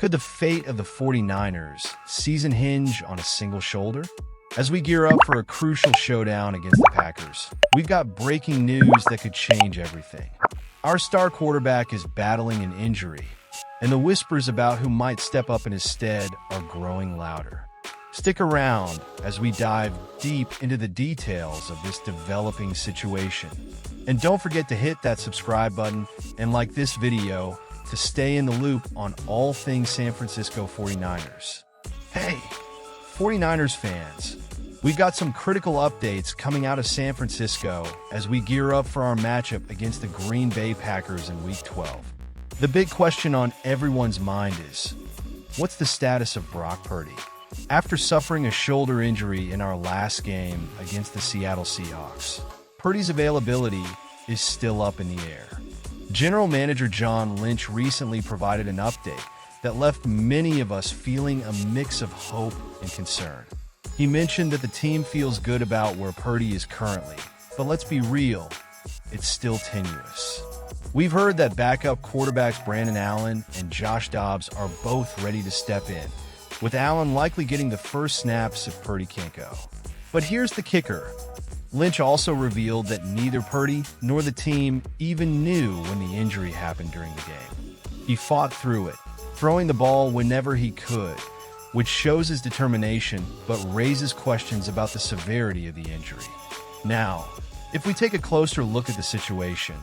Could the fate of the 49ers season hinge on a single shoulder? As we gear up for a crucial showdown against the Packers, we've got breaking news that could change everything. Our star quarterback is battling an injury, and the whispers about who might step up in his stead are growing louder. Stick around as we dive deep into the details of this developing situation. And don't forget to hit that subscribe button and like this video to stay in the loop on all things San Francisco 49ers. Hey, 49ers fans, we've got some critical updates coming out of San Francisco as we gear up for our matchup against the Green Bay Packers in Week 12. The big question on everyone's mind is, what's the status of Brock Purdy? After suffering a shoulder injury in our last game against the Seattle Seahawks, Purdy's availability is still up in the air. General Manager John Lynch recently provided an update that left many of us feeling a mix of hope and concern. He mentioned that the team feels good about where Purdy is currently, but let's be real, it's still tenuous. We've heard that backup quarterbacks Brandon Allen and Josh Dobbs are both ready to step in, with Allen likely getting the first snaps if Purdy can't go. But here's the kicker. Lynch also revealed that neither Purdy nor the team even knew when the injury happened during the game. He fought through it, throwing the ball whenever he could, which shows his determination but raises questions about the severity of the injury. Now, if we take a closer look at the situation,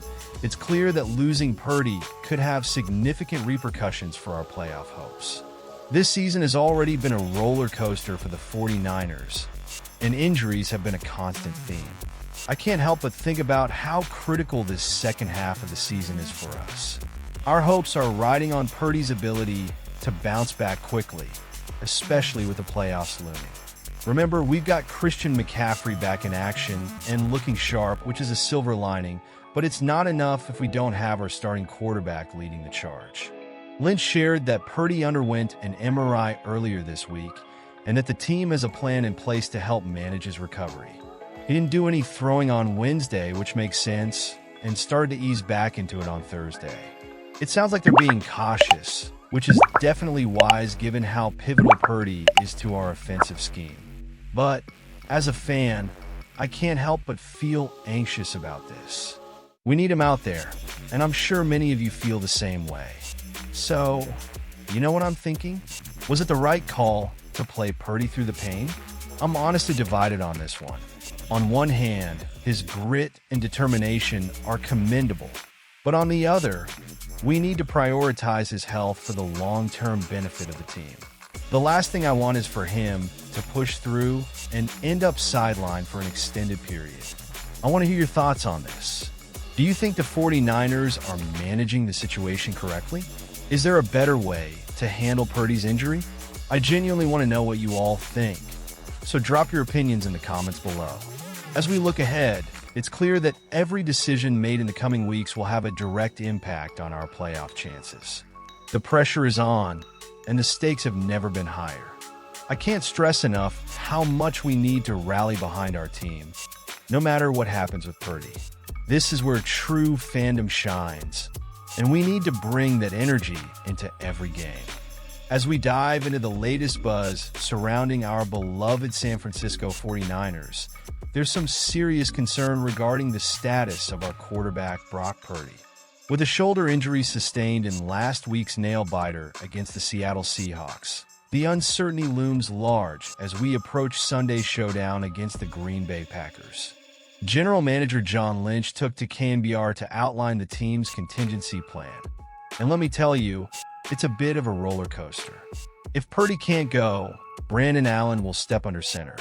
it's clear that losing Purdy could have significant repercussions for our playoff hopes. This season has already been a roller coaster for the 49ers, and injuries have been a constant theme. I can't help but think about how critical this second half of the season is for us. Our hopes are riding on Purdy's ability to bounce back quickly, especially with the playoffs looming. Remember, we've got Christian McCaffrey back in action and looking sharp, which is a silver lining, but it's not enough if we don't have our starting quarterback leading the charge. Lynch shared that Purdy underwent an MRI earlier this week and that the team has a plan in place to help manage his recovery. He didn't do any throwing on Wednesday, which makes sense, and started to ease back into it on Thursday. It sounds like they're being cautious, which is definitely wise given how pivotal Purdy is to our offensive scheme. But as a fan, I can't help but feel anxious about this. We need him out there, and I'm sure many of you feel the same way. So, you know what I'm thinking? Was it the right call to play Purdy through the pain? I'm honestly divided on this one. On one hand, his grit and determination are commendable, but on the other, we need to prioritize his health for the long-term benefit of the team. The last thing I want is for him to push through and end up sidelined for an extended period. I want to hear your thoughts on this. Do you think the 49ers are managing the situation correctly? Is there a better way to handle Purdy's injury? I genuinely want to know what you all think, so drop your opinions in the comments below. As we look ahead, it's clear that every decision made in the coming weeks will have a direct impact on our playoff chances. The pressure is on, and the stakes have never been higher. I can't stress enough how much we need to rally behind our team, no matter what happens with Purdy. This is where true fandom shines, and we need to bring that energy into every game. As we dive into the latest buzz surrounding our beloved San Francisco 49ers, there's some serious concern regarding the status of our quarterback, Brock Purdy. With a shoulder injury sustained in last week's nail-biter against the Seattle Seahawks, the uncertainty looms large as we approach Sunday's showdown against the Green Bay Packers. General Manager John Lynch took to KNBR to outline the team's contingency plan. And let me tell you, it's a bit of a roller coaster. If Purdy can't go, Brandon Allen will step under center.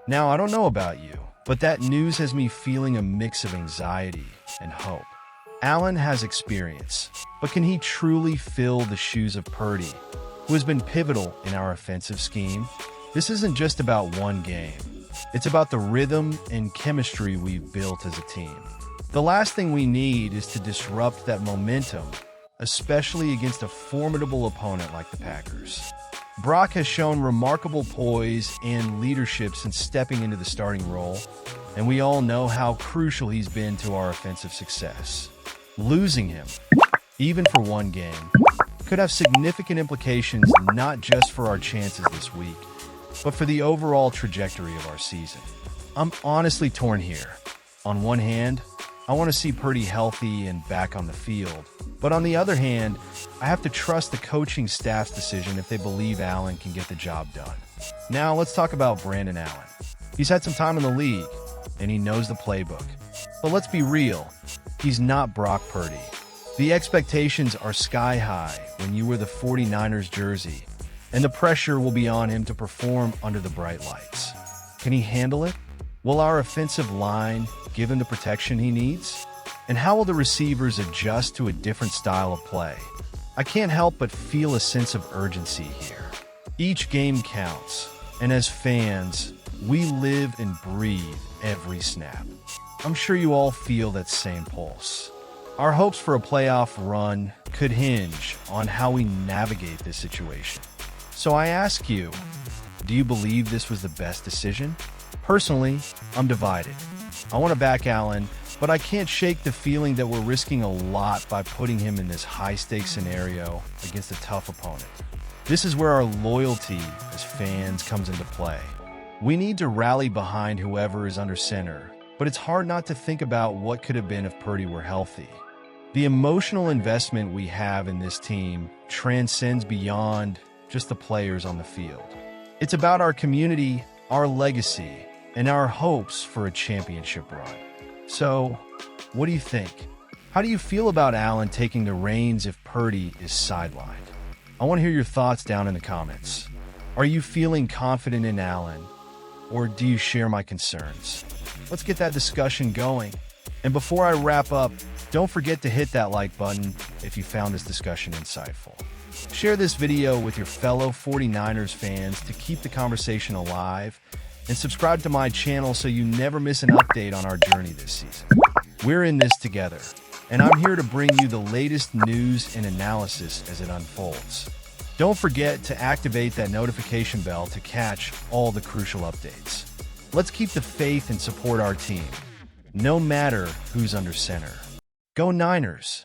Now, I don't know about you, but that news has me feeling a mix of anxiety and hope. Allen has experience, but can he truly fill the shoes of Purdy, who has been pivotal in our offensive scheme? This isn't just about one game. It's about the rhythm and chemistry we've built as a team. The last thing we need is to disrupt that momentum, especially against a formidable opponent like the Packers. Brock has shown remarkable poise and leadership since stepping into the starting role, and we all know how crucial he's been to our offensive success. Losing him, even for one game, could have significant implications not just for our chances this week, but for the overall trajectory of our season. I'm honestly torn here. On one hand, I want to see Purdy healthy and back on the field. But on the other hand, I have to trust the coaching staff's decision if they believe Allen can get the job done. Now, let's talk about Brandon Allen. He's had some time in the league, and he knows the playbook. But let's be real, he's not Brock Purdy. The expectations are sky high when you wear the 49ers jersey, and the pressure will be on him to perform under the bright lights. Can he handle it? Will our offensive line give him the protection he needs? And how will the receivers adjust to a different style of play? I can't help but feel a sense of urgency here. Each game counts, and as fans, we live and breathe every snap. I'm sure you all feel that same pulse. Our hopes for a playoff run could hinge on how we navigate this situation. So I ask you, do you believe this was the best decision? Personally, I'm divided. I want to back Allen, but I can't shake the feeling that we're risking a lot by putting him in this high-stakes scenario against a tough opponent. This is where our loyalty as fans comes into play. We need to rally behind whoever is under center, but it's hard not to think about what could have been if Purdy were healthy. The emotional investment we have in this team transcends beyond just the players on the field. It's about our community, our legacy, and our hopes for a championship run. So, what do you think? How do you feel about Allen taking the reins if Purdy is sidelined? I want to hear your thoughts down in the comments. Are you feeling confident in Allen, or do you share my concerns? Let's get that discussion going. And before I wrap up, don't forget to hit that like button if you found this discussion insightful. Share this video with your fellow 49ers fans to keep the conversation alive, and subscribe to my channel so you never miss an update on our journey this season. We're in this together, and I'm here to bring you the latest news and analysis as it unfolds. Don't forget to activate that notification bell to catch all the crucial updates. Let's keep the faith and support our team, no matter who's under center. Go Niners!